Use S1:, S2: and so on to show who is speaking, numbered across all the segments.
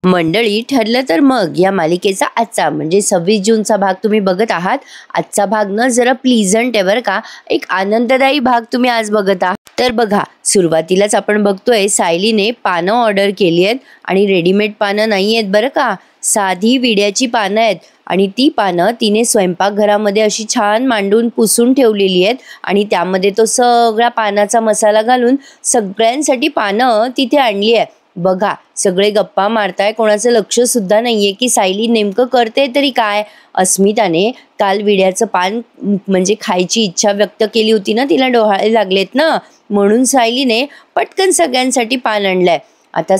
S1: मंडळी, ठरलं तर मग या मालिकेचा आजचा म्हणजे 26 जूनचा भाग तुम्ही बघत आहात. आजचा भाग न जरा प्लीझंट आहे बरं का, एक आनंददायी भाग तुम्ही आज बघत आहात. तर बघा, सुरुवातीलाच आपण बघतोय सायलीने पानं ऑर्डर केली आहेत आणि रेडीमेड पानं नाही आहेत बरं का, साधी विड्याची पानं आहेत आणि ती पानं तिने स्वयंपाकघरामध्ये अशी छान मांडून पुसून ठेवलेली आहेत आणि त्यामध्ये तो सगळा पानाचा मसाला घालून सगळ्यांसाठी पानं तिथे आणली आहे. बघा, सगळे गप्पा मारताय, कोणाचं लक्ष सुद्धा नाहीये की सायली नेमकं करते तरी काय. अस्मिताने काल विड्याचं पान म्हणजे खायची इच्छा व्यक्त केली होती ना, तिला डोहाळे लागलेत ना, म्हणून सायलीने पटकन सगळ्यांसाठी पान आणलंय. आता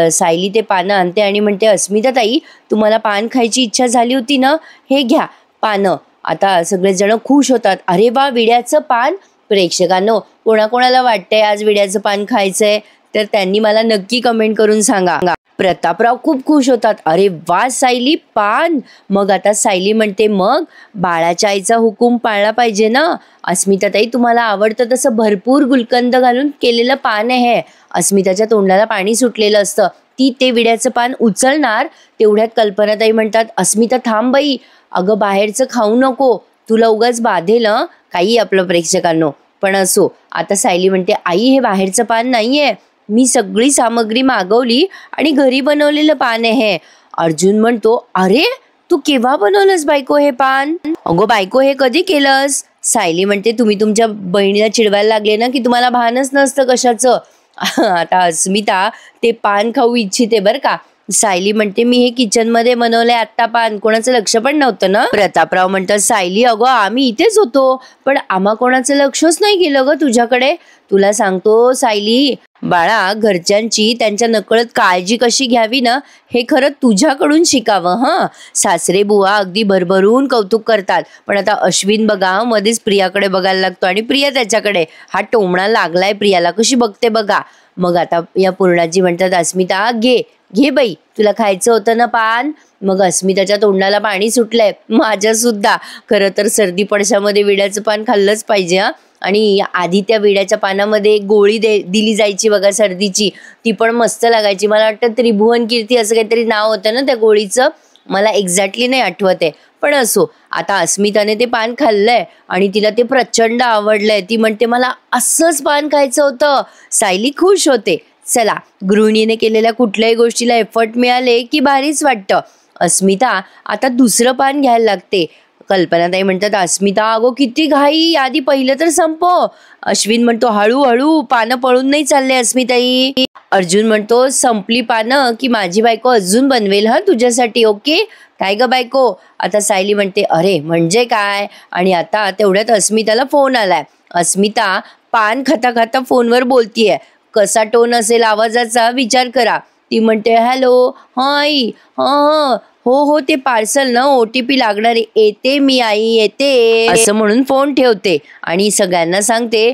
S1: सायली ते पानं आणते आणि म्हणते, अस्मिता ताई, तुम्हाला पान खायची इच्छा झाली होती ना, हे घ्या पानं. आता सगळेजण खुश होतात, अरे वा, विड्याचं पान. प्रेक्षकांनो, कोणाकोणाला वाटतंय आज विड्याचं पान खायचंय तर त्यांनी मला नक्की कमेंट करून सांगा. प्रतापराव खूप खुश होतात, अरे वा सायली, पान. मग आता सायली म्हणते, मग बाळाच्या आईचा हुकूम पाळला पाहिजे ना. अस्मिताताई, तुम्हाला आवडतं तसं भरपूर गुलकंद घालून केलेलं पान आहे हे. अस्मिताच्या तोंडाला पाणी सुटलेलं असतं. ती ते विड्याचं पान उचलणार तेवढ्यात कल्पनाताई म्हणतात, अस्मिता थांब बाई, अगं बाहेरचं खाऊ नको, तुला उगाच बाधेल काही आपलं प्रेक्षकांनो. पण असो, आता सायली म्हणते, आई हे बाहेरचं पान नाहीये, मी सगळी सामग्री मागवली आणि घरी बनवलेलं पान आहे. अर्जुन म्हणतो, अरे तू केव्हा बनवलंस बायको हे पान? अगो बायको, हे कधी केलंस? सायली म्हणते, तुम्ही तुमच्या बहिणीला चिडवायला लागले ना की तुम्हाला भानच नसतं कशाचं. आता अस्मिता ते पान खाऊ इच्छिते बरं का. सायली म्हणते, मी हे किचनमध्ये बनवलंय आत्ता पान, कोणाचं लक्ष पण नव्हतं ना. प्रतापराव म्हणतात, सायली अगो आम्ही इथेच होतो पण आम्हा कोणाचं लक्षच नाही गेलं ग तुझ्याकडे. तुला सांगतो सायली बाळा, घरच्यांची त्यांच्या नकळत काळजी कशी घ्यावी ना, हे खरं तुझ्याकडून शिकावं. सासरे बुवा अगदी भरभरून कौतुक करतात, पण आता अश्विन बघा मध्येच प्रियाकडे बघायला लागतो आणि प्रिया त्याच्याकडे. हा टोमणा लागलाय प्रियाला, कशी बघते बघा. मग आता या पूर्णाजी म्हणतात, अस्मिता घे घे बाई, तुला खायचं होतं ना पान. मग अस्मिताच्या तोंडाला पाणी सुटलंय, माझ्या सुद्धा. खरं तर सर्दी पडशामध्ये विड्याचं पान खाल्लंच पाहिजे आणि आधी त्या विड्याच्या पानामध्ये गोळी दिली जायची बघा सर्दीची, ती पण मस्त लागायची. मला वाटतं त्रिभुवन कीर्ती असं काहीतरी नाव होतं ना त्या गोळीचं, मला एक्झॅक्टली नाही आठवत आहे. पण असो, आता अस्मिताने ते पान खाल्लंय आणि तिला ते प्रचंड आवडलंय. ती म्हणते, मला असंच पान खायचं होतं. सायली खुश होते. चला, गृहिणीने केलेल्या कुठल्याही गोष्टीला एफर्ट मिळाले की भारीच वाटतं. अस्मिता आता दुसरं पान घ्यायला लागते. कल्पनाताई म्हणतात, अस्मिता अगो किती घाई, आधी पहिलं तर संपव. अश्विन म्हणतो, हळूहळू, पानं पळून नाही चालले अस्मिताई. अर्जुन म्हणतो, संपली पानं की माझी बायको अजून बनवेल तुझ्यासाठी, ओके. काय ग बायको? आता सायली म्हणते, अरे म्हणजे काय. आणि आता तेवढ्यात अस्मिताला फोन आलाय. अस्मिता पान खाता खाता फोनवर बोलतीये. कसा टोन असेल आवाजाचा विचार करा. ती म्हणते, हॅलो, हाय, हां हो ते पार्सल ना, OTP लागणार आहे, येते मी आई, येते, असं म्हणून फोन ठेवते आणि सगळ्यांना सांगते,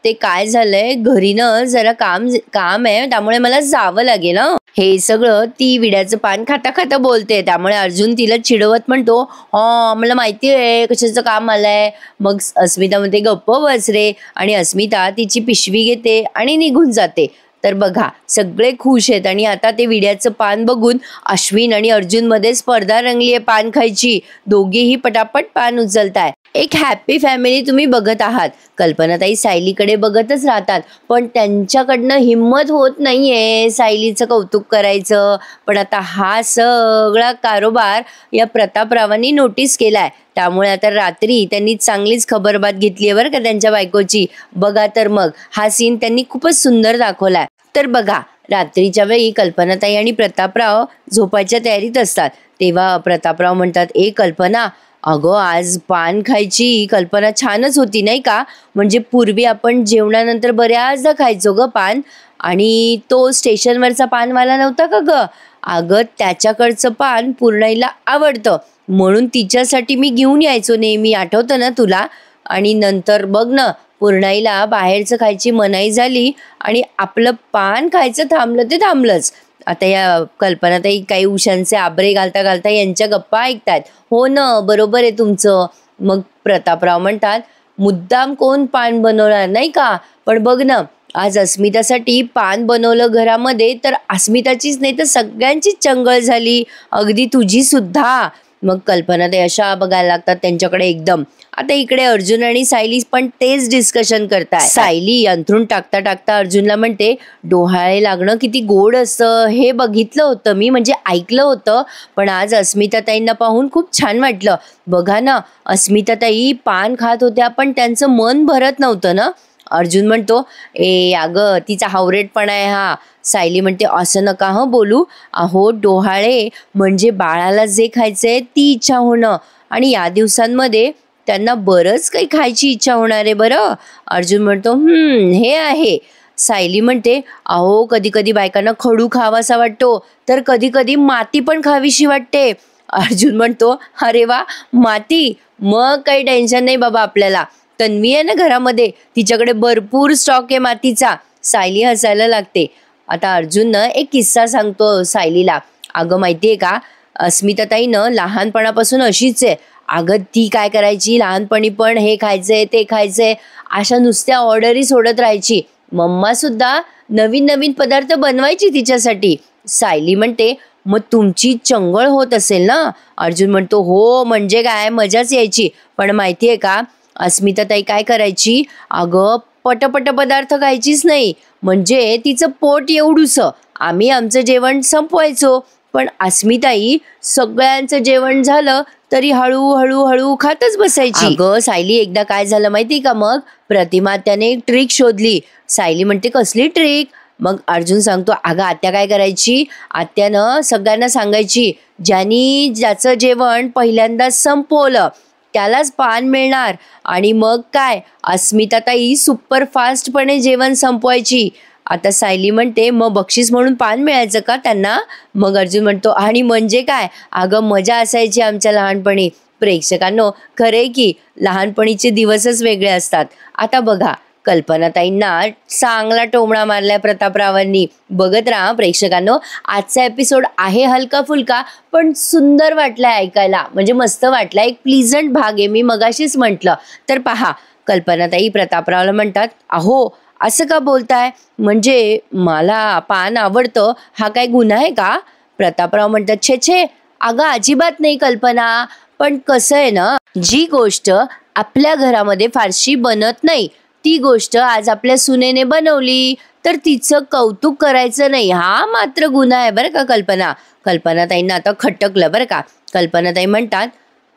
S1: ते काय झालंय घरी ना जरा काम आहे, त्यामुळे मला जावं लागेल. हे सगळं ती विड्याचं पान खाता खाता बोलते. त्यामुळे अर्जुन तिला चिडवत म्हणतो, मला माहिती आहे कशाचं काम आलंय. मग अस्मिता म्हणते, गप्प बस रे. आणि अस्मिता तिची पिशवी घेते आणि निघून जाते. तर बघा, सगळे खुश आहेत आणि आता ते विड्याचं पान बघून अश्विन आणि अर्जुन मध्ये स्पर्धा रंगली आहे पान खायची. दोघेही पटापट पान उचलताय. एक हॅपी फॅमिली तुम्ही बघत आहात. कल्पनाताई सायलीकडे बघतच राहतात, पण त्यांच्याकडनं हिम्मत होत नाहीये सायलीचं कौतुक करायचं. पण आता हा सगळा कारोबार या प्रतापरावांनी नोटीस केलाय, त्यामुळे आता रात्री त्यांनी चांगलीच खबरबात घेतली आहे बरं का त्यांच्या बायकोची. बघा तर मग हा सीन त्यांनी खूपच सुंदर दाखवलाय. तर बघा, रात्रीच्या वेळी कल्पनाताई आणि प्रतापराव झोपायच्या तयारीत असतात. तेव्हा प्रतापराव म्हणतात, कल्पना, अगं आज पान खायची कल्पना छानच होती नाही का. म्हणजे पूर्वी आपण जेवणानंतर बऱ्याचदा खायचो ग पान, आणि तो स्टेशनवरचा पानवाला नव्हता का ग, अगं त्याच्याकडचं पान पूर्णाईला आवडतं म्हणून तिच्यासाठी मी घेऊन यायचो नेहमी, आठवतं ना तुला. आणि नंतर बघ ना, पूर्णाईला बाहेरचं खायची मनाई झाली आणि आपलं पान खायचं थांबलं ते थांबलंच. आता या कल्पनाताई काही उशांचे आबरे घालता घालता यांच्या गप्पा ऐकतात. हो ना, बरोबर आहे तुमचं. मग प्रतापराव म्हणतात, मुद्दाम कोण पान बनवणार नाही का, पण बघ ना आज अस्मितासाठी पान बनवलं घरामध्ये, तर अस्मिताचीच नाही तर सगळ्यांचीच चंगळ झाली, अगदी तुझी सुद्धा. मग कल्पना ते अशा बघायला लागतात त्यांच्याकडे एकदम. आता इकडे अर्जुन आणि सायली पण तेच डिस्कशन करताय. सायली अंथरूण टाकता टाकता अर्जुनला म्हणते, डोहाळे लागणं किती गोड असतं हे बघितलं होतं मी, म्हणजे ऐकलं होतं, पण आज अस्मिताताईंना पाहून खूप छान वाटलं. बघा ना, अस्मिताताई पान खात होत्या पण त्यांचं मन भरत नव्हतं ना. अर्जुन म्हणतो, ए अगं तिचा हावरेटपणा आहे हा. सायली म्हणते, असं नका हं बोलू. अहो डोहाळे म्हणजे बाळाला जे खायचंय ती इच्छा होणं, आणि या दिवसांमध्ये त्यांना बरंच काही खायची इच्छा होणार आहे बरं. अर्जुन म्हणतो, हे आहे. सायली म्हणते, अहो कधी कधी बायकांना खडू खावासा वाटतो, तर कधी कधी माती पण खावीशी वाटते. अर्जुन म्हणतो, अरे वा, माती, मग काही टेन्शन नाही बाबा आपल्याला. तन्वी आहे ना घरामध्ये, तिच्याकडे भरपूर स्टॉक आहे मातीचा. सायली हसायला लागते. आता अर्जुननं एक किस्सा सांगतो सायलीला. अगं माहितीये का, अस्मिताताईनं लहानपणापासून अशीच आहे. अगं ती काय करायची, लहानपणी पण हे खायचंय ते खायचंय अशा नुसत्या ऑर्डरही सोडत राहायची. मम्मा सुद्धा नवीन नवीन पदार्थ बनवायची तिच्यासाठी. सायली म्हणते, मग तुमची चंगळ होत असेल ना. अर्जुन म्हणतो, हो म्हणजे काय, मजाच यायची. पण माहितीये का, अस्मिताताई काय करायची, अगं पटपट पदार्थ खायचीच नाही, म्हणजे तिचं पोट एवढूसं. आम्ही आमचं जेवण संपवायचो, पण अस्मिताई सगळ्यांचं जेवण झालं तरी हळूहळू हळू खातच बसायची. अगं सायली, एकदा काय झालं माहिती का, मग प्रतिमा त्याने एक ट्रिक शोधली. सायली म्हणते, कसली ट्रिक. मग अर्जुन सांगतो, अगं आत्या काय करायची, आत्यानं सगळ्यांना सांगायची, ज्याचं जेवण पहिल्यांदा संपवलं त्यालाच पान मिळणार. आणि मग काय, अस्मिताताई सुपर फास्टपणे जेवण संपवायची. आता सायली म्हणते, मग बक्षीस म्हणून पान मिळायचं का त्यांना. मग अर्जुन म्हणतो, आणि म्हणजे काय, अगं मजा असायची आमच्या लहानपणी. प्रेक्षकांनो, खरे की लहानपणीचे दिवसच वेगळे असतात. आता बघा, कल्पनाताईंना चांगला टोमणा मारलाय प्रतापरावांनी. बघत राहा प्रेक्षकांनो. आजचा एपिसोड आहे हलका फुलका, पण सुंदर वाटलाय ऐकायला, म्हणजे मस्त वाटलाय. एक प्लीझंट भाग आहे, मी मगाशीच म्हटलं. तर पहा, कल्पनाताई प्रतापरावला म्हणतात, अहो असं का बोलताय, म्हणजे मला पान आवडतं हा काय गुन्हा आहे का. प्रतापराव म्हणतात, छे छे, अगं अजिबात नाही कल्पना, पण कसं आहे ना, जी गोष्ट आपल्या घरामध्ये फारशी बनत नाही ती गोष्ट आज आपल्या सुनेने बनवली, तर तिचं कौतुक करायचं नाही, हा मात्र गुन्हा आहे बरं का कल्पना. कल्पनाताईंना आता खटकलं बरं का. कल्पनाताई म्हणतात,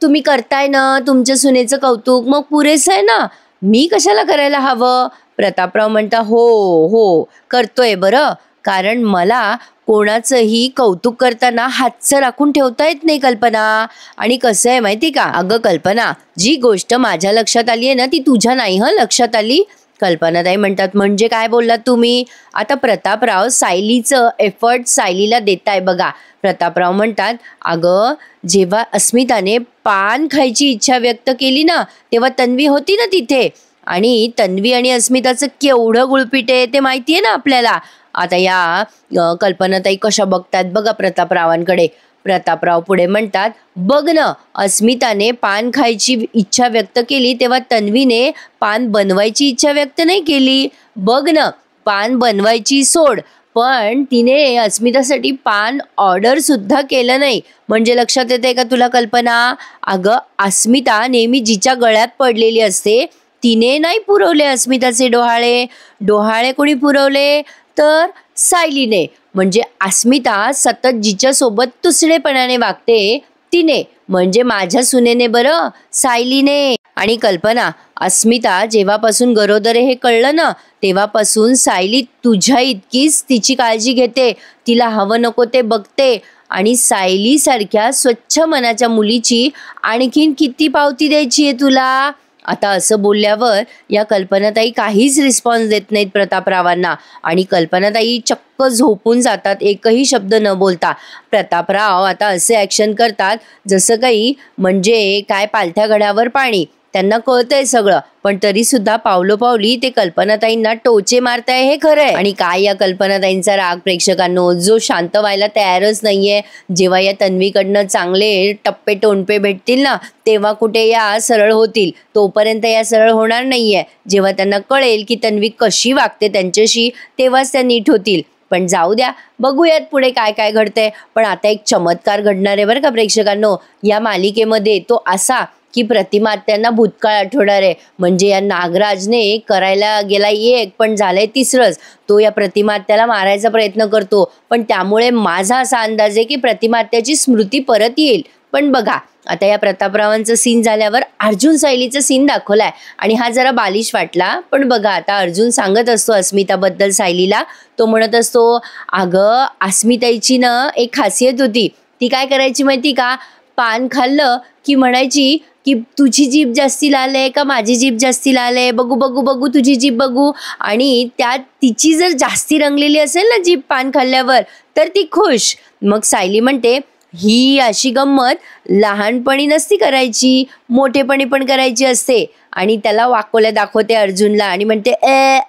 S1: तुम्ही करताय ना तुमच्या सुनेचं कौतुक, मग पुरेसं आहे ना, मी कशाला करायला हवं. प्रतापराव म्हणता, हो करतोय बरं, कारण मला कोणाचंही कौतुक करताना हातचं राखून ठेवता येत नाही कल्पना. आणि कसं आहे माहिती का, अगं कल्पना, जी गोष्ट माझ्या लक्षात आली आहे ना ती तुझ्या नाही लक्षात आली. कल्पनाताई म्हणतात, म्हणजे काय बोललात तुम्ही. आता प्रतापराव सायलीचं एफर्ट सायलीला देताय बघा. प्रतापराव म्हणतात, अगं जेव्हा अस्मिताने पान खायची इच्छा व्यक्त केली ना, तेव्हा तन्वी होती ना तिथे, आणि तन्वी आणि अस्मिताचं केवढं गुळपीट आहे ते माहितीये ना आपल्याला. आता या कल्पनाताई कशा बघतात बघा प्रतापरावांकडे. प्रतापराव पुढे म्हणतात, बघ ना, अस्मिताने पान खायची इच्छा व्यक्त केली तेव्हा तन्वीने पान बनवायची इच्छा व्यक्त नाही केली. बघ ना, पान बनवायची सोड, पण तिने अस्मितासाठी पान ऑर्डर सुद्धा केलं नाही. म्हणजे लक्षात येते का तुला कल्पना. अगं अस्मिता नेहमी जिच्या गळ्यात पडलेली असते तिने नाही पुरवले अस्मिताचे डोहाळे. डोहाळे कोणी पुरवले, तर सायलीने. म्हणजे अस्मिता सतत जिच्या सोबत तुसडेपणाने वागते तिने, म्हणजे माझ्या सुनेने बरं, सायलीने. आणि कल्पना, अस्मिता जेव्हापासून गरोदर हे कळलं ना, तेव्हापासून सायली तुझ्या इतकीच तिची काळजी घेते, तिला हवं नको ते बघते, आणि सायली सारख्या स्वच्छ मनाच्या मुलीची आणखीन किती पावती द्यायची आहे तुला. आता असं बोलल्यावर या कल्पनाताई काहीच रिस्पॉन्स देत नाहीत प्रतापरावांना, आणि कल्पनाताई चक्क झोपून जातात, एकही शब्द न बोलता. प्रतापराव आता असे ॲक्शन करतात जसं काही म्हणजे काय पालथ्या घड्यावर पाणी. त्यांना कळतंय सगळं, पण तरी सुद्धा पावलोपावली ते कल्पनाताईंना टोचे मारताय हे खरं आहे. आणि काय या कल्पनाताईंचा राग प्रेक्षकांनो, जो शांत व्हायला तयारच नाहीये. जेव्हा या तन्वीकडनं चांगले टप्पे टोणपे भेटतील ना, तेव्हा कुठे या सरळ होतील, तोपर्यंत या सरळ होणार नाहीये. जेव्हा त्यांना कळेल की तन्वी कशी वागते त्यांच्याशी, तेव्हाच त्या नीट होतील. पण जाऊ द्या, बघूयात पुढे काय काय घडतंय. पण आता एक चमत्कार घडणार आहे बरं का प्रेक्षकांनो या मालिकेमध्ये. तो असा की प्रतिमा आत्यांना भूतकाळ आठवणार आहे. म्हणजे या नागराजने करायला गेला एक, पण झालंय तिसरंच. तो या प्रतिमा आत्याला मारायचा प्रयत्न करतो, पण त्यामुळे माझा असा अंदाज आहे की प्रतिमा आत्याची स्मृती परत येईल. पण बघा, आता या प्रतापरावांचं सीन झाल्यावर अर्जुन सायलीचं सीन दाखवलाय आणि हा जरा बालिश वाटला. पण बघा, आता अर्जुन सांगत असतो अस्मिताबद्दल सायलीला. तो म्हणत असतो, अगं अस्मिताईची ना एक खासियत होती. ती काय करायची माहिती का, पान खाल्लं की म्हणायची की तुझी जीभ जास्ती लाल आहे का माझी जीभ जास्ती लाल आहे, बघू बघू बघू तुझी जीभ बघू. आणि त्यात तिची जर जास्ती रंगलेली असेल ना जीभ पान खाल्ल्यावर, तर ती खुश. मग सायली म्हणते, ही अशी गंमत लहानपणी नसती करायची, मोठेपणी पण करायची असते. आणि त्याला वाकोल्या दाखवते अर्जुनला आणि म्हणते,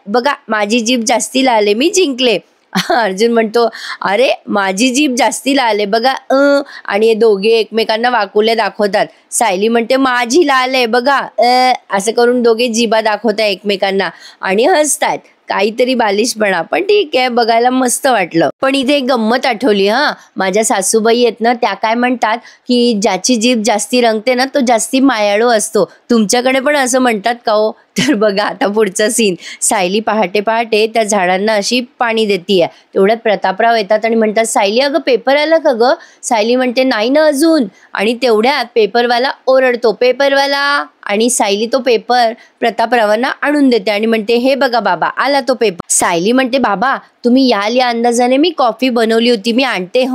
S1: बघा माझी जीभ जास्ती लाल आहे, मी जिंकले. अर्जुन म्हणतो, अरे माझी जीभ जास्ती लाल आहे बघा. आणि हे दोघे एकमेकांना वाकुले दाखवतात. सायली म्हणते, माझी लाल आहे बघा. असं करून दोघे जिभा दाखवतात एकमेकांना आणि हसतात. काहीतरी बालिशपणा, पण ठीक आहे, बघायला मस्त वाटलं. पण इथे एक गंमत आठवली. माझ्या सासूबाई आहेत ना, त्या काय म्हणतात की ज्याची जीभ जास्ती रंगते ना, तो जास्ती मायाळू असतो. तुमच्याकडे पण असं म्हणतात का हो? तर बघा आता पुढचा सीन. सायली पहाटे पहाटे त्या झाडांना अशी पाणी देतीये. तेवढ्यात प्रतापराव येतात आणि म्हणतात, सायली अगं पेपर आला का ग? सायली म्हणते, नाही ना अजून. आणि तेवढ्यात पेपरवाला ओरडतो, पेपरवाला. आणि सायली तो पेपर प्रतापरावांना आणून देते आणि म्हणते, हे बघा बाबा, आला तो पेपर. सायली म्हणते, बाबा तुम्ही याल या अंदाजाने मी कॉफी बनवली होती, मी आणते.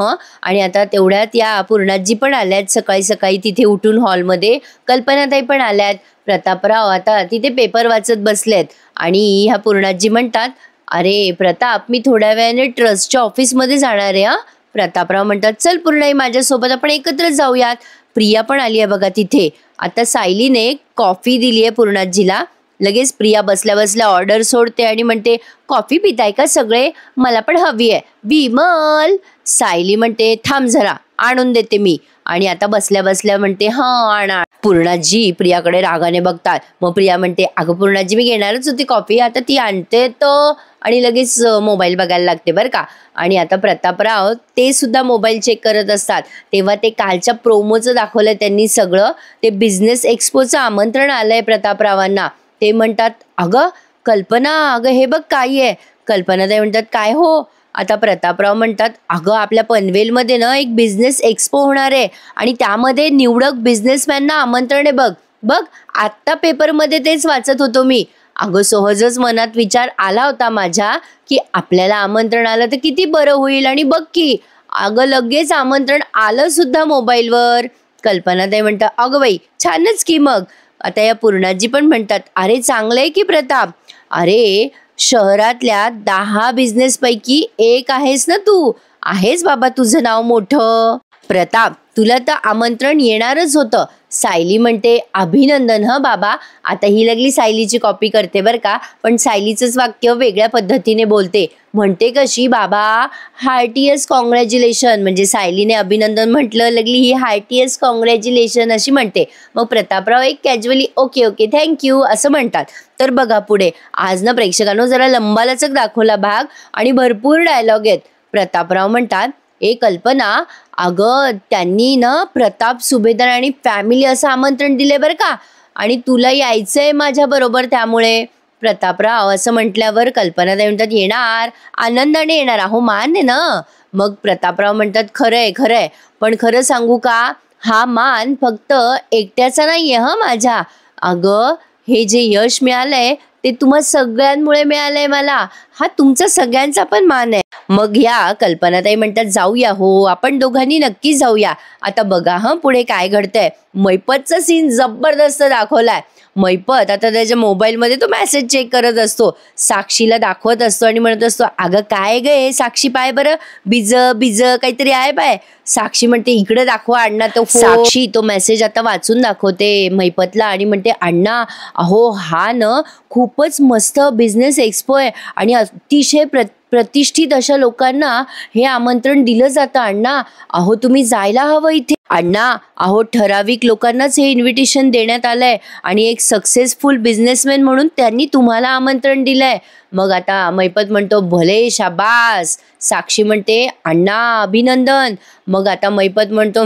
S1: आणि आता तेवढ्यात या पूर्णाजी पण आल्यात सकाळी सकाळी तिथे उठून हॉलमध्ये. कल्पनाताई पण आल्यात. प्रतापराव आता तिथे पेपर वाचत बसलेत आणि ह्या पूर्णाजी म्हणतात, अरे प्रताप, मी थोड्या वेळाने ट्रस्टच्या ऑफिसमध्ये जाणार आहे. प्रतापराव म्हणतात, चल पूर्णाई माझ्यासोबत, आपण एकत्र जाऊयात. प्रिया पण आली आहे बघा तिथे. आता सायलीने कॉफी दिली आहे पूर्णाजीला. लगेच प्रिया बसल्या बसल्या ऑर्डर सोडते आणि म्हणते, कॉफी पिताय का सगळे? मला पण हवी आहे. विमल. सायली म्हणते, थांब जरा, आणून देते मी. आणि आता बसल्या बसल्या म्हणते, आणा. पूर्णाजी प्रियाकडे रागाने बघतात. मग प्रिया म्हणते, अगं पूर्णाजी, मी घेणारच होती कॉफी, आता ती आणते तर. आणि लगेच मोबाईल बघायला लागते बरं का. आणि आता प्रतापराव ते सुद्धा मोबाईल चेक करत असतात. तेव्हा ते कालच्या प्रोमोचं दाखवलं त्यांनी सगळं. ते बिझनेस एक्सपोचं आमंत्रण आलंय प्रतापरावांना. ते म्हणतात, अगं कल्पना, अगं हे बघ काय आहे. कल्पना ते म्हणतात, काय हो? आता प्रतापराव म्हणतात, अगं आपल्या पनवेलमध्ये ना एक बिझनेस एक्सपो होणार आहे आणि त्यामध्ये निवडक बिझनेसमॅनना आमंत्रण आहे बघ. बघ आत्ता पेपरमध्ये तेच वाचत होतो मी. अगं सहजच मनात विचार आला होता माझ्या की आपल्याला आमंत्रण आलं तर किती बरं होईल. आणि बघ की अगं लगेच आमंत्रण आलं सुद्धा मोबाईलवर. कल्पना ते म्हणतात, अगं बाई छानच की मग. आता या पूर्णाजी पण म्हणतात, अरे चांगलं आहे की प्रताप. अरे शहरातल्या 10 बिझनेसपैकी एक आहेस ना तू. आहेस बाबा, तुझं नाव मोठं. प्रताप, तुला तर आमंत्रण येणारच होतं. सायली म्हणते, अभिनंदन बाबा. आता ही लागली सायलीची कॉपी करते बरं का, पण सायलीचंच वाक्य वेगळ्या पद्धतीने बोलते. म्हणते कशी, बाबा हार्टियस्ट कॉंग्रॅच्युलेशन. म्हणजे सायलीने अभिनंदन म्हटलं, लागली ही हार्टियस्ट कॉंग्रॅच्युलेशन अशी म्हणते. मग प्रतापराव एक कॅज्युअली ओके ओके थँक्यू असं म्हणतात. तर बघा पुढे आज ना प्रेक्षकांनो जरा लंबालचक दाखवला भाग आणि भरपूर डायलॉग आहेत. प्रतापराव म्हणतात, कल्पना, अगं त्यांनी ना प्रताप सुभेदार आणि फॅमिली असं आमंत्रण दिले बरं का, आणि तुला यायचंय माझ्या बरोबर. त्यामुळे प्रतापराव असं म्हटल्यावर कल्पना म्हणतात, येणार, आनंदाने येणार. अहो मान आहे ना. मग प्रतापराव म्हणतात, खरंय खरंय, पण खरं सांगू का, हा मान फक्त एकट्याचा नाहीये माझ्या. अगं हे जे यश मिळालंय ते तुम्हा सगळ्यांमुळे मिळालंय मला, हा तुमचा सगळ्यांचा पण मान आहे. मग या कल्पनाताई म्हणतात जाऊया, हो आपण दोघांनी नक्की जाऊया. आता बघा पुढे काय घडतंय. मैपतचा सीन जबरदस्त दाखवलाय. मैपत आता त्याच्या मोबाईलमध्ये तो मेसेज चेक करत असतो, साक्षीला दाखवत असतो आणि म्हणत असतो, अगं काय गे साक्षी, पाय बरं बिज बिज काहीतरी आहे पाय. साक्षी म्हणते इकडे दाखवा अण्णा तो साक्षी तो मेसेज आता वाचून दाखवते मैपतला आणि म्हणते, अण्णा अहो हा न खूपच मस्त बिझनेस एक्सपो आहे आणि अतिशय प्रतिष्ठित अशा लोकांना हे आमंत्रण दिलं जातं अण्णा, अहो तुम्ही जायला हवं इथे. अण्णा अहो ठराविक लोकांनाच हे इन्व्हिटेशन देण्यात आलंय आणि एक सक्सेसफुल बिझनेसमॅन म्हणून त्यांनी तुम्हाला आमंत्रण दिलंय. मग आता मैपत म्हणतो भले शाबास. साक्षी म्हणते अण्णा अभिनंदन. मग आता मैपत म्हणतो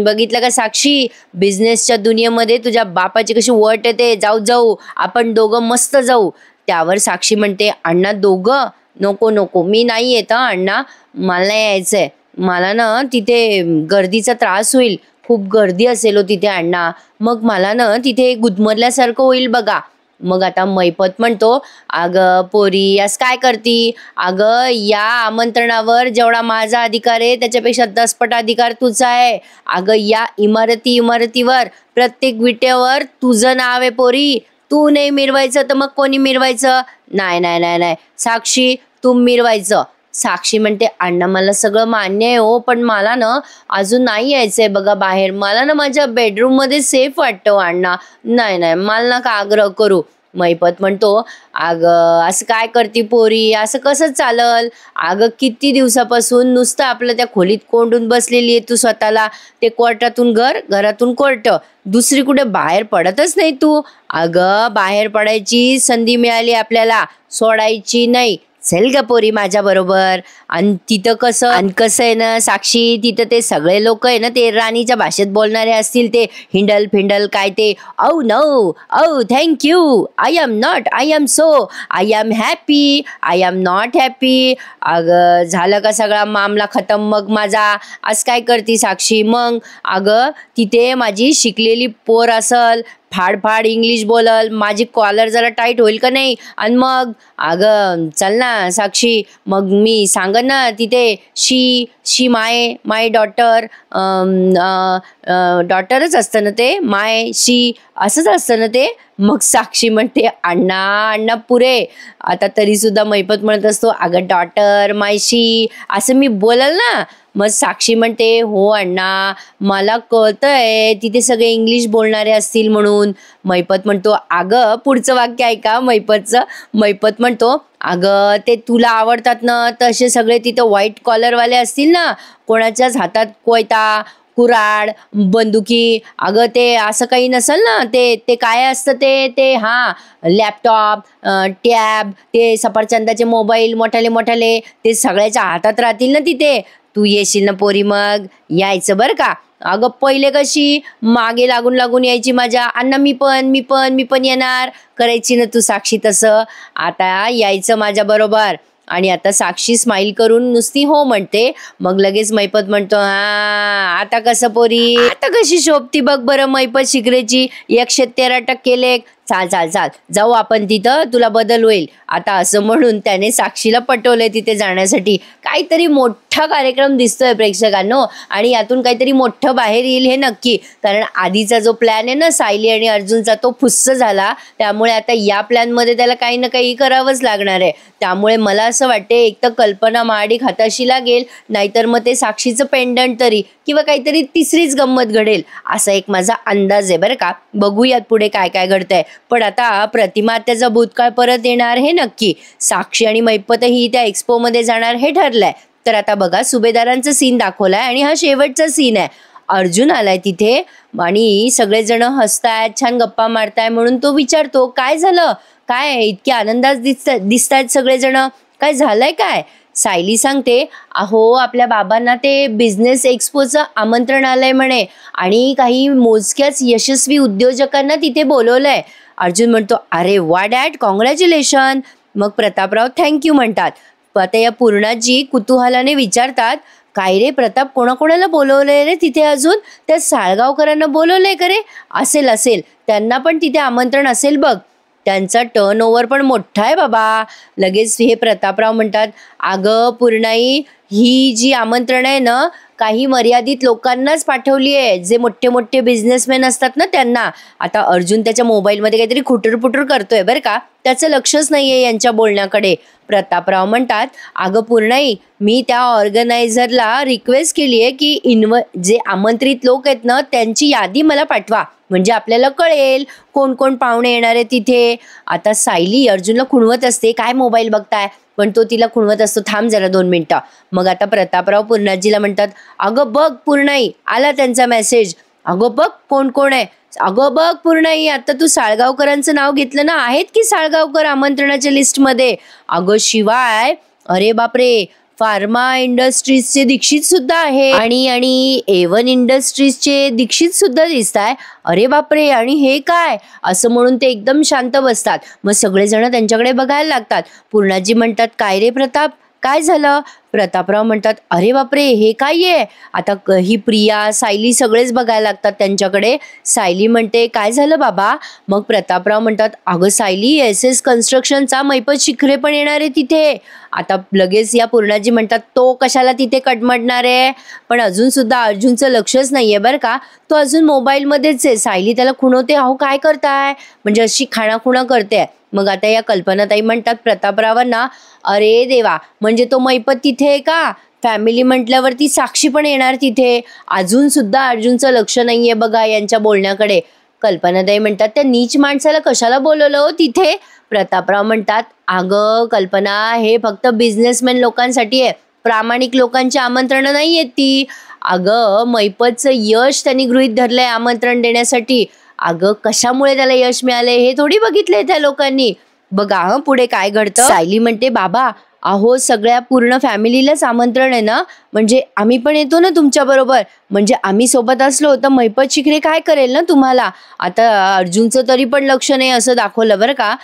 S1: बघितलं का साक्षी, बिझनेसच्या दुनियेमध्ये तुझ्या बापाची कशी वट येते, जाऊ जाऊ आपण दोघं मस्त जाऊ. त्यावर साक्षी म्हणते, अण्णा दोघं नको नको, मी नाही येत अण्णा, मला नाही यायचंय, मला ना तिथे गर्दीचा त्रास होईल, खूप गर्दी असेल हो तिथे अण्णा, मग मला ना तिथे गुदमरल्यासारखं होईल बघा. मग आता मैपत म्हणतो, अगं पोरी असं काय करती, अगं या आमंत्रणावर जेवढा माझा अधिकार आहे त्याच्यापेक्षा 10 पट अधिकार तुझा आहे. अगं या इमारतीवर प्रत्येक विट्यावर तुझं नाव आहे पोरी, तू नाही मिरवायचं तर मग कोणी मिरवायचं. नाही नाही नाही नाही साक्षी तू मिरवायचं. साक्षी म्हणते, अण्णा मला सगळं मान्य आहे हो, पण मला ना अजून नाही यायचंय बघा बाहेर, मला ना माझ्या बेडरूम मध्ये सेफ वाटतं अण्णा, नाही नाही मला नका आग्रह करू. मैपत म्हणतो, अगं असं काय करती पोरी, असं कसं चालल, अगं किती दिवसापासून नुसतं आपलं त्या खोलीत कोंडून बसलेली आहे तू स्वतःला, ते कोर्टातून घरातून कोर्ट, दुसरी कुठे बाहेर पडतच नाही तू. अगं बाहेर पडायची संधी मिळाली आपल्याला, सोडायची नाही, चल ग पोरी माझ्या बरोबर. आणि तिथं कसं आहे ना साक्षी, तिथं ते सगळे लोक आहे ना ते राणीच्या भाषेत बोलणारे असतील, ते हिंडल फिंडल काय ते, औ नो औ thank you, I am not, I am so, I am happy, I am not happy. अगं झालं का सगळा मामला खतम मग माझा, असं काय करती साक्षी. मग अगं तिथे माझी शिकलेली पोर असल, फाड इंग्लिश बोलल, माझी कॉलर जरा टाईट होईल का नाही. आणि मग अगं चल ना साक्षी, मग मी सांगन ना तिथे शी माय डॉटर, डॉटरच असतं ना ते, माय शी असंच असतं ना ते. मग साक्षी म्हणते, अण्णा पुरे. आता तरी सुद्धा मैपत म्हणत असतो, अगं डॉटर माय शी असं मी बोलल ना. मग साक्षी म्हणते, हो अण्णा मला कळतंय तिथे सगळे इंग्लिश बोलणारे असतील म्हणून. मैपत म्हणतो, अगं पुढचं वाक्य ऐका मैपतचं. मैपत म्हणतो, अगं ते तुला आवडतात ना तसे सगळे तिथं व्हाईट कॉलरवाले असतील ना, कोणाच्याच हातात कोयता कुऱ्हाड बंदुकी, अगं ते असं काही नसेल ना, ते काय असतं ते लॅपटॉप टॅब, ते सफरचंदाचे मोबाईल मोठाले ते सगळ्याच्या हातात राहतील ना तिथे. तू येशील ना पोरी, मग यायचं बरं का. अगं पहिले कशी मागे लागून यायची माझ्या, अण्णा मी पण येणार करायची ना तू साक्षी, तसं आता यायचं माझ्या बरोबर. आणि आता साक्षी स्माईल करून नुसती हो म्हणते. मग लगेच मैपत म्हणतो, आता कसं पोरी, आता कशी शोभती बघ बरं मैपत शिकरेची, 113% लेख, चाल जाऊ आपण तिथं, तुला बदल होईल आता, असं म्हणून त्याने साक्षीला पटवलंय तिथे जाण्यासाठी. काहीतरी मोठा कार्यक्रम दिसतोय प्रेक्षकांनो, आणि यातून काहीतरी मोठं बाहेर येईल हे नक्की. कारण आधीचा जो प्लॅन आहे ना सायली आणि अर्जुनचा, तो फुस्स झाला, त्यामुळे आता या प्लॅनमध्ये त्याला काही ना काही करावंच लागणार आहे. त्यामुळे मला असं वाटते एक तर कल्पना महाडिक हाताशी लागेल, नाहीतर मग ते साक्षीचं पेंडंट तरी, किंवा काहीतरी तिसरीच गंमत घडेल, असा एक माझा अंदाज आहे बरं का. बघूयात पुढे काय काय घडतंय. पण आता प्रतिमा त्याचा भूतकाळ परत येणार हे नक्की. साक्षी आणि मैपतही त्या एक्सपो मध्ये जाणार हे ठरलंय. तर आता बघा सुभेदारांचा सीन दाखवलाय आणि हा शेवटचा सीन आहे. अर्जुन आलाय तिथे आणि सगळेजण हसतायत, छान गप्पा मारताय, म्हणून तो विचारतो, काय झालं, काय इतके आनंदात दिसतायत सगळेजण, काय झालंय काय. सायली सांगते, अहो आपल्या बाबांना ते बिझनेस एक्सपोचं आमंत्रण आलंय म्हणे आणि काही मोजक्याच यशस्वी उद्योजकांना तिथे बोलवलंय. अर्जुन म्हणतो, अरे वा डॅड, कॉंग्रॅच्युलेशन. मग प्रतापराव थँक्यू म्हणतात. आता या पूर्णाजी कुतूहलाने विचारतात, काय रे प्रताप, कोणाकोणाला बोलवलंय रे तिथे अजून, त्या साळगावकरांना बोलवलंय का रे. असेल त्यांना पण तिथे आमंत्रण असेल बघ. त्यांचा टर्नओव्हर पण मोठा आहे बाबा. लगेच हे प्रतापराव म्हणतात, अगं पूर्णाई, ही जी आमंत्रण आहे ना, काही मर्यादित लोकांनाच पाठवली आहे, जे मोठे मोठे बिझनेसमॅन असतात ना त्यांना. आता अर्जुन त्याच्या मोबाईलमध्ये काहीतरी खुटरपुटर करतोय बरं का, त्याचं लक्षच नाहीये यांच्या बोलण्याकडे. प्रतापराव म्हणतात, अगं पूर्णाई, मी त्या ऑर्गनायझरला रिक्वेस्ट केली आहे की जे आमंत्रित लोक आहेत ना त्यांची यादी मला पाठवा, म्हणजे आपल्याला कळेल कोण कोण पाहुणे येणार आहे तिथे. आता सायली अर्जुनला खुणवत असते, काय मोबाईल बघताय, पण तो तिला खुणवत असतो, थांब जरा 2 मिनिटं. मग आता प्रतापराव पूर्णाजीला म्हणतात, अगं बघ पूर्णाई, आला त्यांचा मेसेज. अगं बघ कोण कोण आहे. अगं बघ पूर्णाई, आता तू साळगावकरांचं नाव घेतलं ना, आहेत की साळगावकर आमंत्रणाच्या लिस्टमध्ये. अगं शिवाय, अरे बापरे, फार्मा इंडस्ट्रीजचे दीक्षित सुद्धा आहे आणि A1 इंडस्ट्रीजचे दीक्षित सुद्धा दिसत आहे. अरे बापरे, आणि हे काय, असं म्हणून ते एकदम शांत बसतात. मग सगळेजण त्यांच्याकडे बघायला लागतात. पूर्णाजी म्हणतात, काय रे प्रताप, काय झालं. प्रतापराव म्हणतात, अरे बापरे, हे काय आहे. आता ही प्रिया, सायली सगळेच बघायला लागतात त्यांच्याकडे. सायली म्हणते, काय झालं बाबा. मग प्रतापराव म्हणतात, अगं सायली, SS कन्स्ट्रक्शनचा मैपत शिखरे पण येणार आहे तिथे. आता लगेच या पूर्णाजी म्हणतात, तो कशाला तिथे कटमटणार आहे. पण अजून सुद्धा अर्जुनचं लक्षच नाहीये बरं का, तो अजून मोबाईलमध्येच आहे. सायली त्याला खुणवते, अहो काय करताय, म्हणजे अशी खाणाखुणा करते. मग आता या कल्पनाताई म्हणतात प्रतापरावांना, अरे देवा, म्हणजे तो मैपत तिथे आहे का. फॅमिली म्हटल्यावरती साक्षी पण येणार तिथे. अजून सुद्धा अर्जुनचं लक्ष नाहीये बघा यांच्या बोलण्याकडे. कल्पनाताई म्हणतात, त्या नीच माणसाला कशाला बोलवलं हो तिथे. प्रतापराव म्हणतात, अगं कल्पना, हे फक्त बिझनेसमॅन लोकांसाठी आहे, प्रामाणिक लोकांची आमंत्रणं नाही आहेत ती. अगं मैपतचं यश त्यांनी गृहीत धरलंय आमंत्रण देण्यासाठी. अगं कशामुळे त्याला यश मिळालंय हे थोडी बघितलंय त्या लोकांनी. बघा पुढे काय घडतं. सायली म्हणते, बाबा अहो सगळ्या पूर्ण फॅमिलीलाच आमंत्रण आहे ना, म्हणजे आम्ही पण येतो ना तुमच्या बरोबर, म्हणजे आम्ही सोबत असलो तर मैपत शिखरे काय करेल ना तुम्हाला. आता अर्जुनचं तरी पण लक्ष नाही असं दाखवलं बरं का.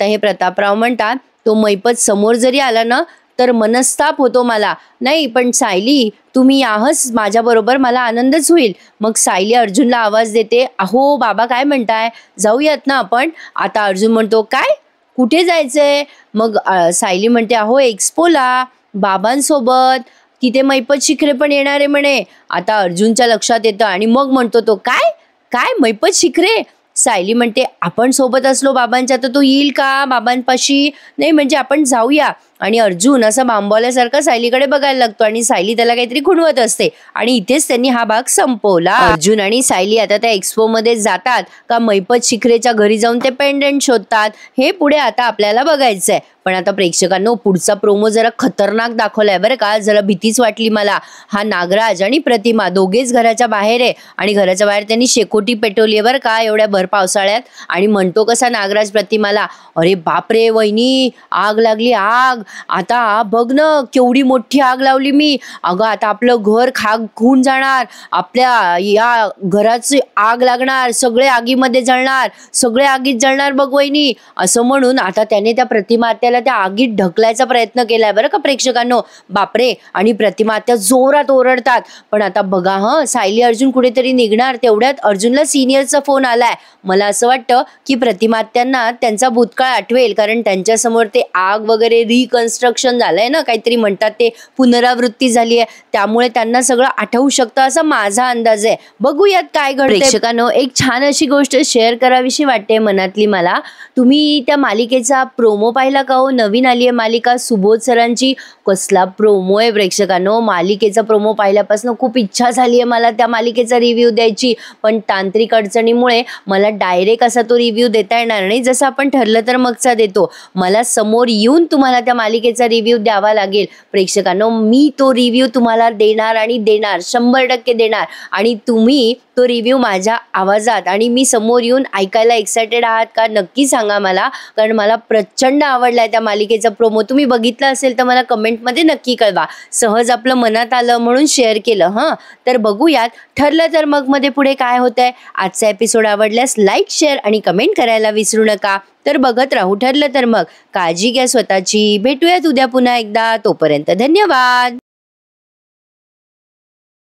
S1: हे प्रतापराव म्हणतात, तो मैपत समोर जरी आला ना तर मनस्ताप होतो मला. नाही पण सायली, तुम्ही याहच माझ्याबरोबर, मला आनंदच होईल. मग सायली अर्जुनला आवाज देते, अहो बाबा काय म्हणताय, जाऊयात ना आपण. आता अर्जुन म्हणतो, काय, कुठे जायचंय. मग सायली म्हणते, अहो एक्सपोला बाबांसोबत, तिथे मैपत शिखरे पण येणार आहे म्हणे. आता अर्जुनच्या लक्षात येतं आणि मग म्हणतो तो, काय काय मैपत शिखरे. सायली म्हणते, आपण सोबत असलो बाबांच्या तर तो येईल का बाबांपाशी. नाही म्हणजे आपण जाऊया. आणि अर्जुन असं बांबवल्यासारखं सायलीकडे बघायला लागतो आणि सायली त्याला काहीतरी खुणवत असते. आणि इथेच त्यांनी हा भाग संपवला. अर्जुन आणि सायली आता त्या एक्सपो मध्ये जातात का मैपत शिखरेच्या घरी जाऊन ते पेंडंट शोधतात, हे पुढे आता आपल्याला बघायचंय. पण आता प्रेक्षकांनो, पुढचा प्रोमो जरा खतरनाक दाखवलाय बरं का, जरा भीतीच वाटली मला. हा नागराज आणि प्रतिमा दोघेच घराच्या बाहेर आहे आणि घराच्या बाहेर त्यांनी शेकोटी पेटवली आहे बरं का एवढ्या भर पावसाळ्यात. आणि म्हणतो कसा नागराज प्रतिमाला, अरे बापरे वहिनी, आग लागली आग. आता बघ ना केवढी मोठी आग लावली मी. अगं आता आपलं घर खाक होऊन जाणार, आपल्या या घराची आग लागणार, सगळे आगीमध्ये जळणार, सगळे आगीत जळणार बघ वहिनी. असं म्हणून आता त्याने त्या प्रतिमा आत्याला त्या आगीत ढकलायचा प्रयत्न केलाय बरं का प्रेक्षकांनो. बापरे. आणि प्रतिमा आत्या जोरात ओरडतात. पण आता बघा सायली अर्जुन कुठेतरी निघणार, तेवढ्यात अर्जुनला सिनियरचा फोन आलाय. मला असं वाटतं की प्रतिमा आत्यांना त्यांचा भूतकाळ आठवेल, कारण त्यांच्यासमोर ते आग वगैरे रिकन्स्ट्रक्शन झालंय ना, काहीतरी म्हणतात ते, पुनरावृत्ती झाली आहे, त्यामुळे त्यांना सगळं आठवू शकतं असा माझा अंदाज आहे. बघूयात काय घडतंय. प्रेक्षकांनो, एक छान अशी गोष्ट शेअर करावीशी वाटते मनातली मला. तुम्ही त्या मालिकेचा प्रोमो पाहिला का हो? नवीन आली आहे मालिका सुबोध सरांची. कसला प्रोमो आहे प्रेक्षकांनो. मालिकेचा प्रोमो पाहिल्यापासून खूप इच्छा झाली आहे मला त्या मालिकेचा रिव्ह्यू द्यायची, पण तांत्रिक अडचणीमुळे मला डायरेक्ट असा तो रिव्ह्यू देता येणार नाही, जसं आपण ठरलं तर मगचा देतो. मला समोर येऊन तुम्हाला त्या मालिकेचा रिव्ह्यू द्यावा लागेल प्रेक्षकांनो. मी तो रिव्ह्यू तुम्हाला देणार आणि देणार, 100% देणार. आणि तुम्ही तो रिव्ह्यू माझ्या आवाजात आणि मी समोर येऊन ऐकायला एक्सायटेड आहात का नक्की सांगा मला, कारण मला प्रचंड आवडलाय त्या मालिकेचा प्रोमो. तुम्ही बघितला असेल तर मला कमेंटमध्ये नक्की कळवा. सहज आपलं मनात आलं म्हणून शेअर केलं. तर बघूयात ठरलं तर मग मध्ये पुढे काय होतंय. आजचा एपिसोड आवडल्यास लाईक, शेअर आणि कमेंट करायला विसरू नका. तर बघत राहू ठरलं तर मग. काळजी घ्या स्वतःची. भेटूयात उद्या पुन्हा एकदा. तोपर्यंत धन्यवाद.